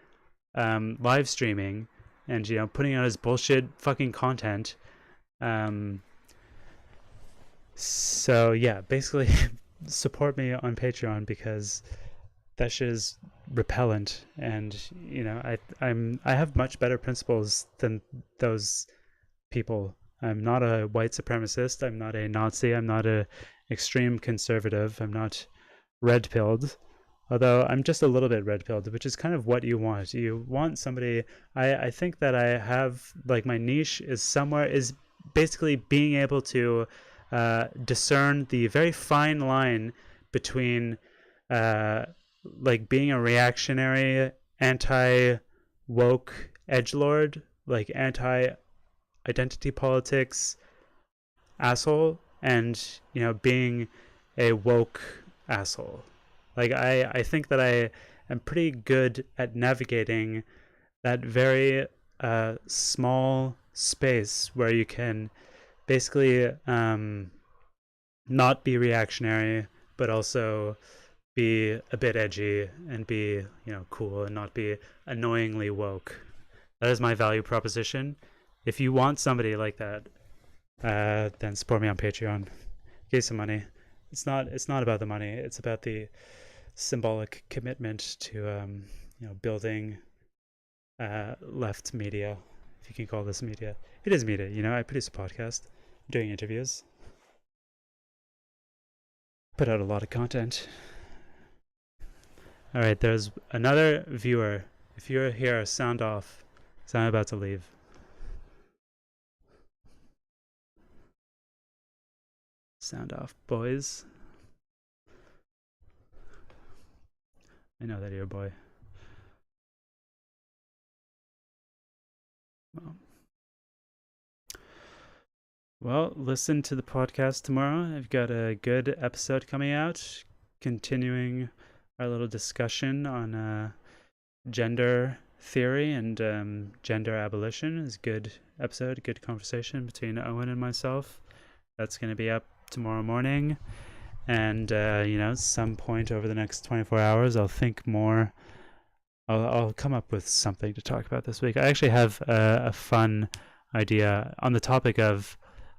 live streaming and putting out his bullshit fucking content. So yeah, basically support me on Patreon, because that shit is repellent, and I have much better principles than those people. I'm not a white supremacist, I'm not a Nazi, I'm not a extreme conservative, I'm not red-pilled, although I'm just a little bit red-pilled, which is kind of what you want. You want somebody, I think that I have, like, my niche is basically being able to discern the very fine line between like being a reactionary, anti-woke edgelord, like anti-identity politics, asshole and, being a woke asshole. Like, I think that I am pretty good at navigating that very small space where you can basically not be reactionary, but also be a bit edgy and be, cool and not be annoyingly woke. That is my value proposition. If you want somebody like that, then support me on Patreon. Give some money. It's not about the money. It's about the symbolic commitment to building left media, if you can call this media. It is media. I produce a podcast, I'm doing interviews, put out a lot of content. All right, there's another viewer. If you're here, sound off, because I'm about to leave. Sound off, boys. I know that you're a boy. Well, listen to the podcast tomorrow. I've got a good episode coming out, continuing our little discussion on gender theory and gender abolition. Is a good episode, good conversation between Owen and myself. That's going to be up tomorrow morning. And, some point over the next 24 hours, I'll think more. I'll come up with something to talk about this week. I actually have a fun idea on the topic of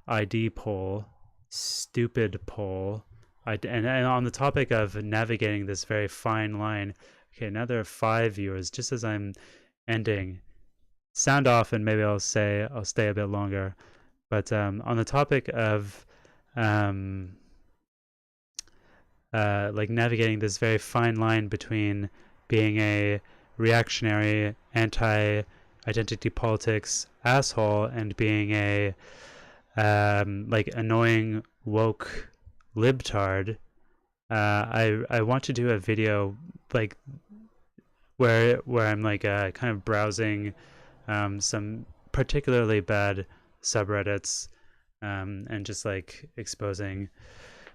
ID poll, stupid poll, and on the topic of navigating this very fine line. Okay, now there are 5 viewers. Just as I'm ending, sound off, and maybe I'll stay a bit longer. But on the topic of like navigating this very fine line between being a reactionary, anti-identity politics asshole and being a like annoying woke libtard, I want to do a video like where I'm like kind of browsing some particularly bad subreddits and just like exposing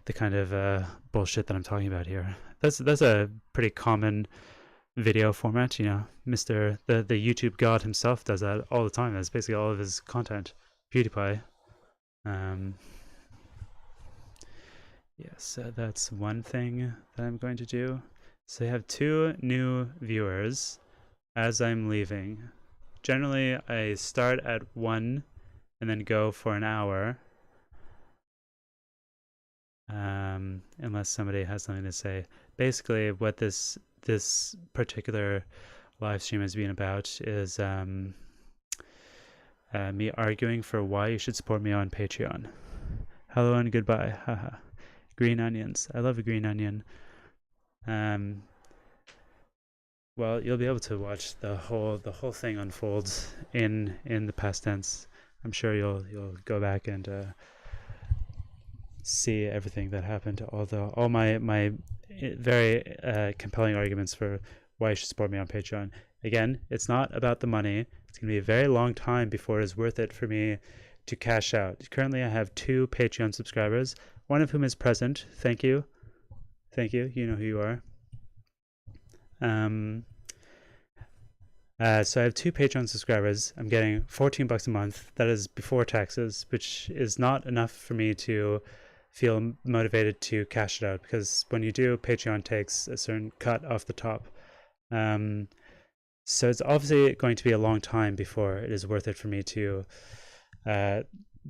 the kind of bullshit that I'm talking about here. That's a pretty common video format, Mr. the YouTube god himself does that all the time. That's basically all of his content. PewDiePie. So that's one thing that I'm going to do. So I have 2 new viewers as I'm leaving. Generally, I start at 1 and then go for an hour. Unless somebody has something to say. Basically, what this particular live stream has been about is me arguing for why you should support me on Patreon. Hello and goodbye. Haha. Green onions. I love a green onion. Well, you'll be able to watch the whole thing unfold in the past tense. I'm sure you'll go back and see everything that happened, all my very compelling arguments for why you should support me on Patreon. Again, it's not about the money. It's going to be a very long time before it is worth it for me to cash out. Currently, I have 2 Patreon subscribers, one of whom is present. Thank you. You know who you are. So I have 2 Patreon subscribers. I'm getting $14 a month. That is before taxes, which is not enough for me to feel motivated to cash it out, because when you do, Patreon takes a certain cut off the top. So it's obviously going to be a long time before it is worth it for me to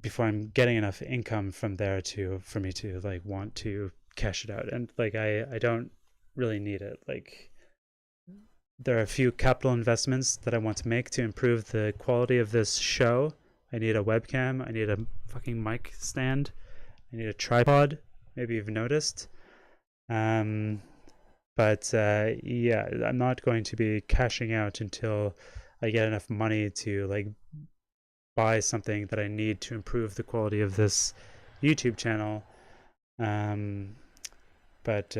before I'm getting enough income from there for me to like want to cash it out. And like I don't really need it. Like, there are a few capital investments that I want to make to improve the quality of this show. I need a webcam. I need a fucking mic stand. I need a tripod. Maybe you've noticed. But yeah, I'm not going to be cashing out until I get enough money to like buy something that I need to improve the quality of this YouTube channel. But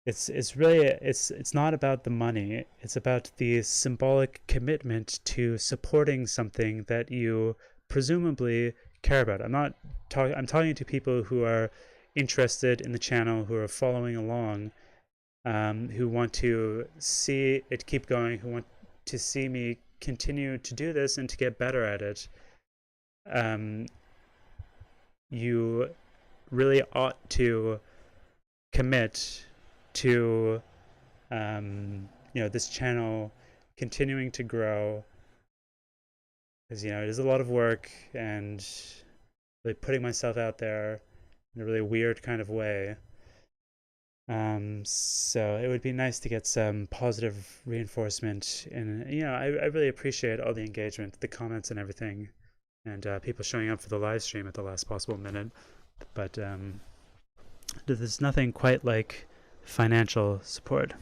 it's really it's not about the money. It's about the symbolic commitment to supporting something that you presumably care about. I'm talking to people who are interested in the channel, who are following along, who want to see it keep going, who want to see me continue to do this and to get better at it. You really ought to commit to this channel continuing to grow, because it is a lot of work, and really putting myself out there in a really weird kind of way. So it would be nice to get some positive reinforcement, and I really appreciate all the engagement, the comments and everything, and people showing up for the live stream at the last possible minute. But there's nothing quite like financial support.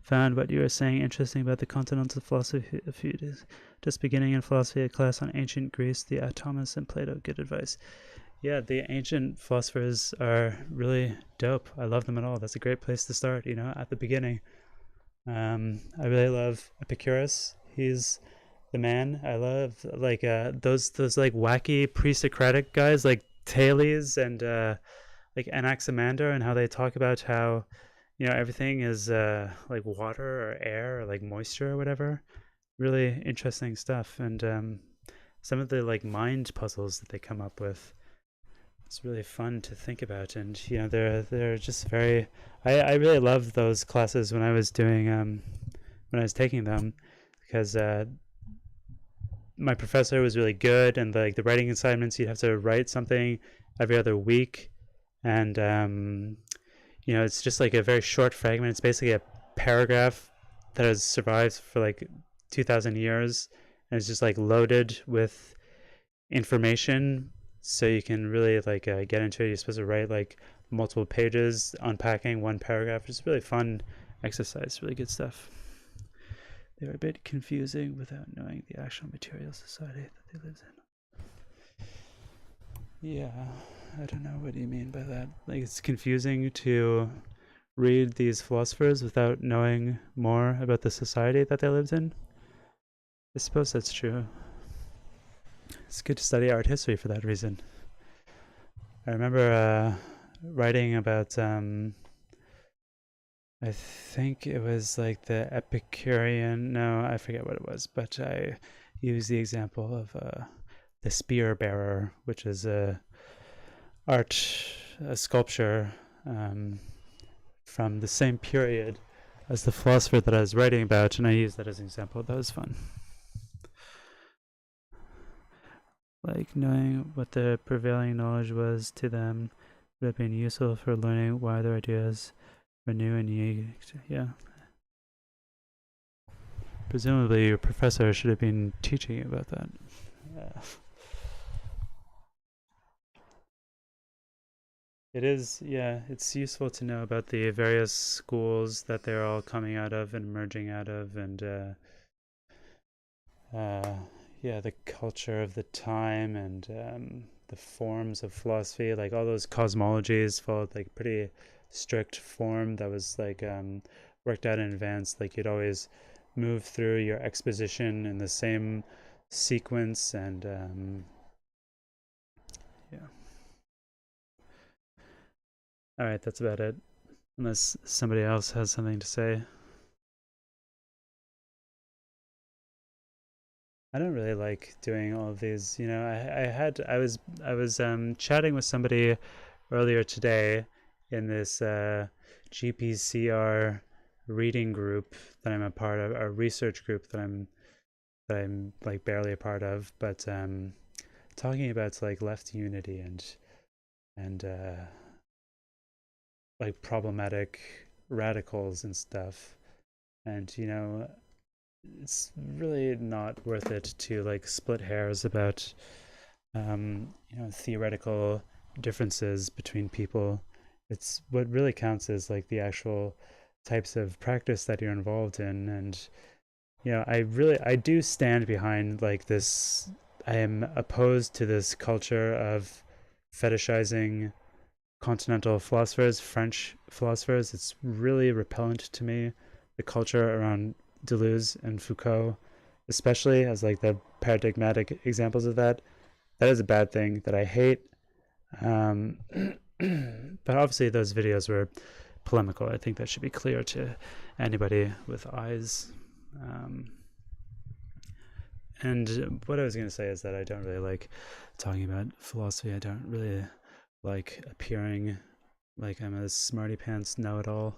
Found what you were saying interesting about the continental philosophy a few days. Just beginning in philosophy, a class on ancient Greece, the Thomas and Plato. Good advice. Yeah, the ancient philosophers are really dope. I love them at all. That's a great place to start, at the beginning. I really love Epicurus. He's the man. I love those like wacky pre-Socratic guys like Thales and like Anaximander, and how they talk about how everything is like water or air or like moisture or whatever. Really interesting stuff. And some of the like mind puzzles that they come up with, it's really fun to think about. And they're just very, I really loved those classes when I was doing when I was taking them, because my professor was really good, and like the writing assignments, you'd have to write something every other week, and it's just like a very short fragment. It's basically a paragraph that has survived for like 2,000 years, and it's just like loaded with information, so you can really like get into it. You're supposed to write like multiple pages unpacking one paragraph. It's really fun exercise, really good stuff. They were a bit confusing without knowing the actual material society that they lived in. Yeah, I don't know, what do you mean by that? Like, it's confusing to read these philosophers without knowing more about the society that they lived in? I suppose that's true. It's good to study art history for that reason. I remember writing about I think it was like the Epicurean, no, I forget what it was, but I used the example of the spear bearer, which is a sculpture from the same period as the philosopher that I was writing about, and I used that as an example. That was fun. Like, knowing what the prevailing knowledge was to them would have been useful for learning why their ideas were new and unique. Yeah. Presumably your professor should have been teaching you about that. It is, yeah, it's useful to know about the various schools that they're all coming out of and emerging out of, and yeah, the culture of the time, and the forms of philosophy, like all those cosmologies followed like pretty strict form that was like worked out in advance. Like, you'd always move through your exposition in the same sequence, and yeah. All right, that's about it. Unless somebody else has something to say. I don't really like doing all of these. I was chatting with somebody earlier today in this GPCR reading group that I'm a part of, a research group that I'm like barely a part of, but talking about like left unity and like problematic radicals and stuff. And it's really not worth it to like split hairs about theoretical differences between people. It's what really counts is like the actual types of practice that you're involved in. And I do stand behind like this. I am opposed to this culture of fetishizing continental philosophers, French philosophers. It's really repellent to me, the culture around Deleuze and Foucault, especially as like the paradigmatic examples of that. That is a bad thing that I hate. But obviously those videos were polemical. I think that should be clear to anybody with eyes. And what I was going to say is that I don't really like talking about philosophy. I don't really like appearing like I'm a smarty pants know-it-all.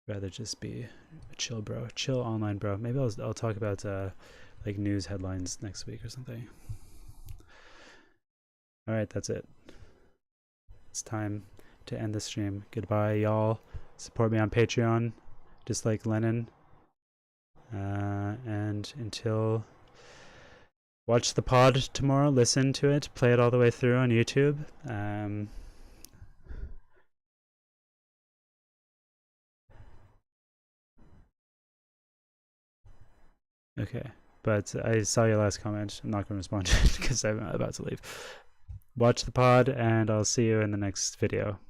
Rather just be a chill bro, chill online bro. Maybe I'll talk about like news headlines next week or something. All right, that's it. It's time to end the stream. Goodbye, y'all. Support me on Patreon, just like Lennon. And until watch the pod tomorrow, listen to it, play it all the way through on YouTube. Okay, but I saw your last comment. I'm not going to respond to it because I'm about to leave. Watch the pod, and I'll see you in the next video.